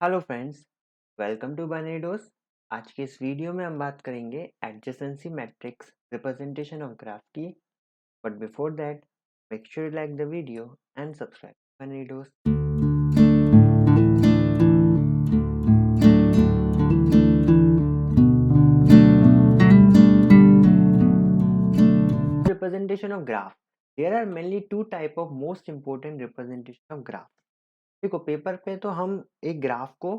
Hello friends, welcome to बनेडोस। आज के इस वीडियो में हम बात करेंगे adjacency matrix representation of graph की। But before that, make sure you like the video and subscribe बनेडोस। Representation of graph. There are mainly two type of most important representation of graph. देखो, paper पे तो हम एक graph को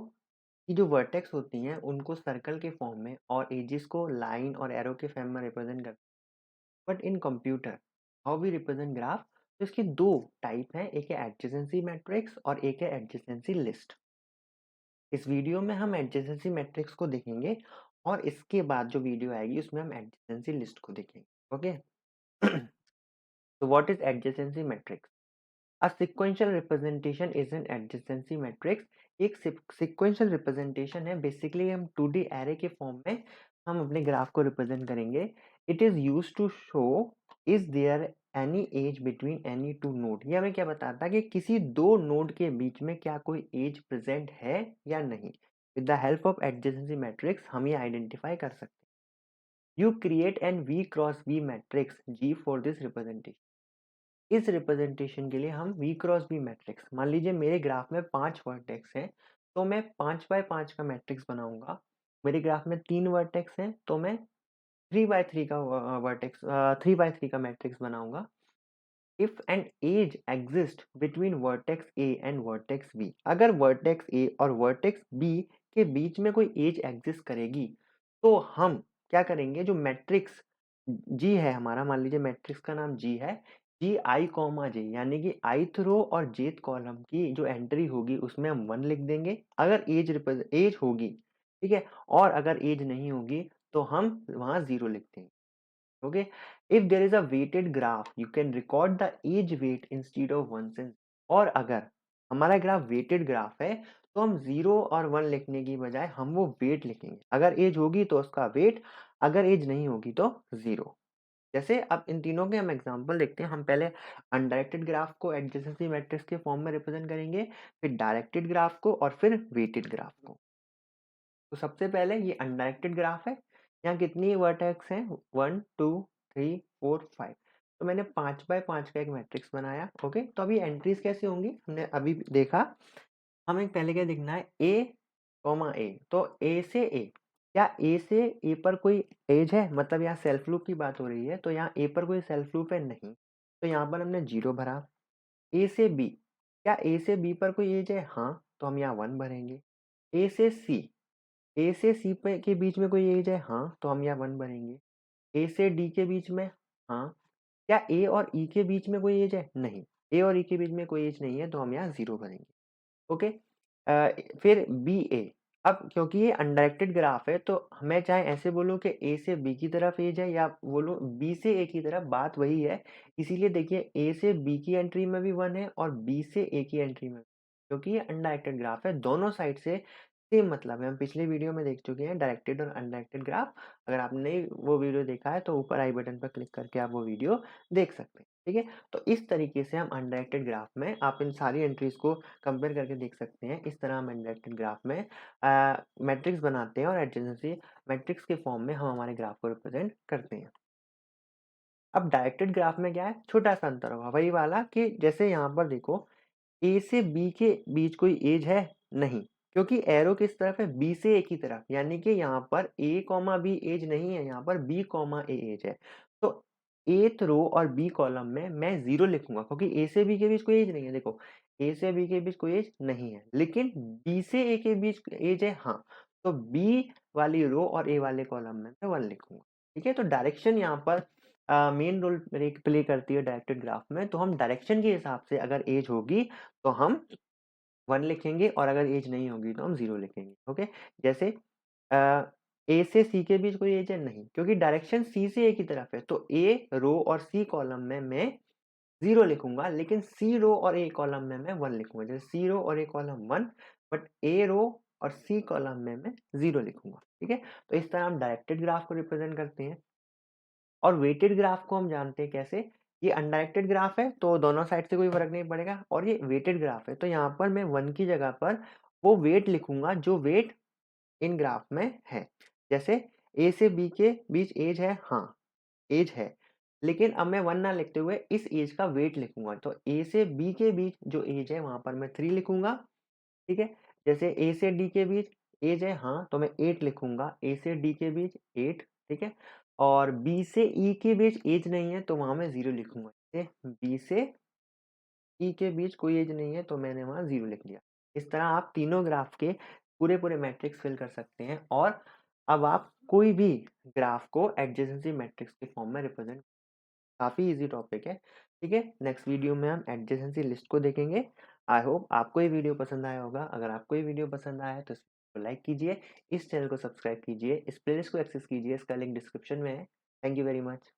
की जो वर्टेक्स होती हैं उनको सर्कल के फॉर्म में और एजिस को लाइन और एरो के फॉर्म में रिप्रेजेंट करते हैं। But in computer how we represent graph, तो इसकी दो टाइप हैं, एक है एडजेसेंसी मैट्रिक्स और एक है एडजेसेंसी लिस्ट। इस वीडियो में हम एडजेसेंसी मैट्रिक्स को देखेंगे और इसके बाद जो वीडियो आएगी उसमें हम एडजेसेंसी लिस्ट को देखेंगे। ओके। तो what is adjacency matrix? A sequential representation is an adjacency matrix. एक sequential representation है, बेसिकली हम 2D array के फॉर्म में हम अपने ग्राफ को रिप्रेजेंट करेंगे। It is used to show is there any edge between any two node। ये हमें क्या बताता है कि किसी दो नोड के बीच में क्या कोई एज प्रेजेंट है या नहीं। With the help of adjacency matrix हम ये आइडेंटिफाई कर सकते हैं। You create an V cross V matrix G for this representation. इस रिप्रेजेंटेशन के लिए हम V क्रॉस V मैट्रिक्स, मान लीजिए मेरे ग्राफ में 5 वर्टेक्स हैं तो मैं 5 बाय 5 का मैट्रिक्स बनाऊंगा। मेरे ग्राफ में 3 वर्टेक्स हैं तो मैं 3 बाय 3 का वर्टेक्स 3 बाय 3 का मैट्रिक्स बनाऊंगा। If an edge exist between vertex A and vertex B, अगर वर्टेक्स ए और वर्टेक्स बी के बीच में कोई एज एग्जिस्ट करेगी तो हम क्या करेंगे, जो मैट्रिक्स जी है हमारा, मान लीजिए मैट्रिक्स का नाम जी है, जी आई कॉमा जे, यानी कि ith रो और jth कॉलम की जो एंट्री होगी उसमें हम 1 लिख देंगे अगर एज होगी, ठीक है। और अगर एज नहीं होगी तो हम वहां 0 लिख देंगे। Okay. If there is a weighted graph you can record the edge weight instead of 1 sense. और अगर हमारा ग्राफ वेटेड ग्राफ है तो हम 0 और 1 लिखने की बजाय हम वो वेट लिखेंगे। अगर एज होगी तो उसका वेट, अगर एज नहीं होगी तो 0। जैसे अब इन तीनों के हम एग्जांपल देखते हैं। हम पहले अनडायरेक्टेड ग्राफ को एडजेसेंसी मैट्रिक्स के फॉर्म में रिप्रेजेंट करेंगे, फिर डायरेक्टेड ग्राफ को और फिर वेटेड ग्राफ को। तो सबसे पहले ये अनडायरेक्टेड ग्राफ है। यहाँ कितनी वर्टेक्स हैं? 1 2 3 4 5। तो मैंने 5 बाय 5 का एक मैट्रिक्स बनाया। ओके, तो अभी एंट्रीज कैसे होंगी हमने अभी देखा। हमें पहले क्या देखना है, ए कॉमा ए। तो ए से ए, क्या ए से ए पर कोई एज है? मतलब यहाँ सेल्फ लूप की बात हो रही है तो यहाँ ए पर कोई सेल्फ लूप है? नहीं, तो यहाँ पर हमने 0 भरा। ए से बी, क्या ए से बी पर कोई एज है? हाँ, तो हम यहाँ 1 भरेंगे। ए से सी, ए से सी पे के बीच में कोई एज है? हाँ, तो हम यहाँ 1 भरेंगे। ए से डी के बीच में, हाँ। क्या ए और ई के बीच में कोई एज है? नहीं, ए और ई के बीच में कोई एज नहीं है तो हम यहाँ 0 भरेंगे। ओके। फिर बी ए। अब क्योंकि ये अनडायरेक्टेड ग्राफ है तो मैं चाहे ऐसे बोलूं कि ए से बी की तरफ एज है या बोलूं बी से ए की तरफ, बात वही है। इसीलिए देखिए ए से बी की एंट्री में भी 1 है और बी से ए की एंट्री में, क्योंकि ये अनडायरेक्टेड ग्राफ है, दोनों साइड से सेम मतलब है। हम पिछले वीडियो में देख चुके हैं डायरेक्टेड और अनडायरेक्टेड ग्राफ। अगर आपने वो वीडियो देखा है तो ऊपर आई बटन पर क्लिक करके आप वो वीडियो देख सकते हैं, ठीक है। तो इस तरीके से हम अनडायरेक्टेड ग्राफ में आप इन सारी एंट्रीज को कंपेयर करके देख सकते हैं। इस तरह हम अनडायरेक्टेड ग्राफ में मैट्रिक्स बनाते हैं और एडजेसेंसी मैट्रिक्स के फॉर्म में हम हमारे ग्राफ को रिप्रेजेंट करते हैं। अब डायरेक्टेड ग्राफ में क्या है, छोटा सा अंतर होगा, वही वाला कि जैसे यहाँ पर देखो ए से बी के बीच कोई एज है? नहीं, क्योंकि एरो किस तरफ है? बी से ए की तरफ, यानी कि यहाँ पर ए कॉमा बी एज नहीं है, यहाँ पर बी कॉमा ए एज है। तो एथ रो और बी कॉलम में मैं 0 लिखूंगा क्योंकि ए से बी के बीच कोई एज नहीं है। देखो, ए से बी के बीच कोई एज नहीं है, लेकिन बी से ए के बीच एज है, हाँ। तो बी वाली रो और ए वाले कॉलम में मैं 1 लिखूंगा, ठीक है। तो डायरेक्शन यहाँ पर मेन रोल प्ले करती है डायरेक्टेड ग्राफ में। तो हम डायरेक्शन के हिसाब से अगर एज होगी तो हम 1 लिखेंगे और अगर एज नहीं होगी तो हम 0 लिखेंगे। ओके। जैसे ए से सी के बीच कोई एज है? नहीं, क्योंकि डायरेक्शन सी से ए की तरफ है। तो ए रो और सी कॉलम में मैं 0 लिखूंगा, लेकिन सी रो और ए कॉलम में मैं 1 लिखूंगा। जैसे सी रो और ए कॉलम 1, बट ए रो और सी कॉलम में मैं 0 लिखूंगा, ठीक है। तो इस तरह हम डायरेक्टेड ग्राफ को रिप्रेजेंट करते हैं। और वेटेड ग्राफ को हम जानते हैं कैसे, ये अनडायरेक्टेड ग्राफ है तो दोनों साइड से कोई फर्क नहीं पड़ेगा, और ये वेटेड ग्राफ है तो यहाँ पर मैं 1 की जगह पर वो वेट लिखूंगा जो वेट इन ग्राफ में है। जैसे ए से बी के बीच एज है, हाँ एज है, लेकिन अब मैं 1 ना लिखते हुए इस एज का वेट लिखूंगा। तो ए से बी के बीच जो एज है वहां पर मैं 3 लिखूंगा, ठीक है। जैसे ए से डी के बीच एज है, हाँ, तो मैं 8 लिखूंगा, ए से डी के बीच 8, ठीक है। और बी से ई के बीच एज नहीं है तो वहां मैं 0 लिखूंगा। बी से ई के बीच कोई एज नहीं है तो मैंने वहां 0 लिख दिया। इस तरह आप तीनों ग्राफ के पूरे पूरे मैट्रिक्स फिल कर सकते हैं, और अब आप कोई भी ग्राफ को एडजेसेंसी मैट्रिक्स के फॉर्म में रिप्रेजेंट। काफी इजी टॉपिक है, ठीक है। नेक्स्ट वीडियो में हम एडजेसेंसी लिस्ट को देखेंगे। आई होप आपको ये वीडियो पसंद आया होगा। अगर आपको ये वीडियो पसंद आया है तो इसको लाइक कीजिए, इस चैनल को सब्सक्राइब कीजिए, इस प्लेलिस्ट को एक्सेस कीजिए, इसका लिंक डिस्क्रिप्शन में है। Thank you very much.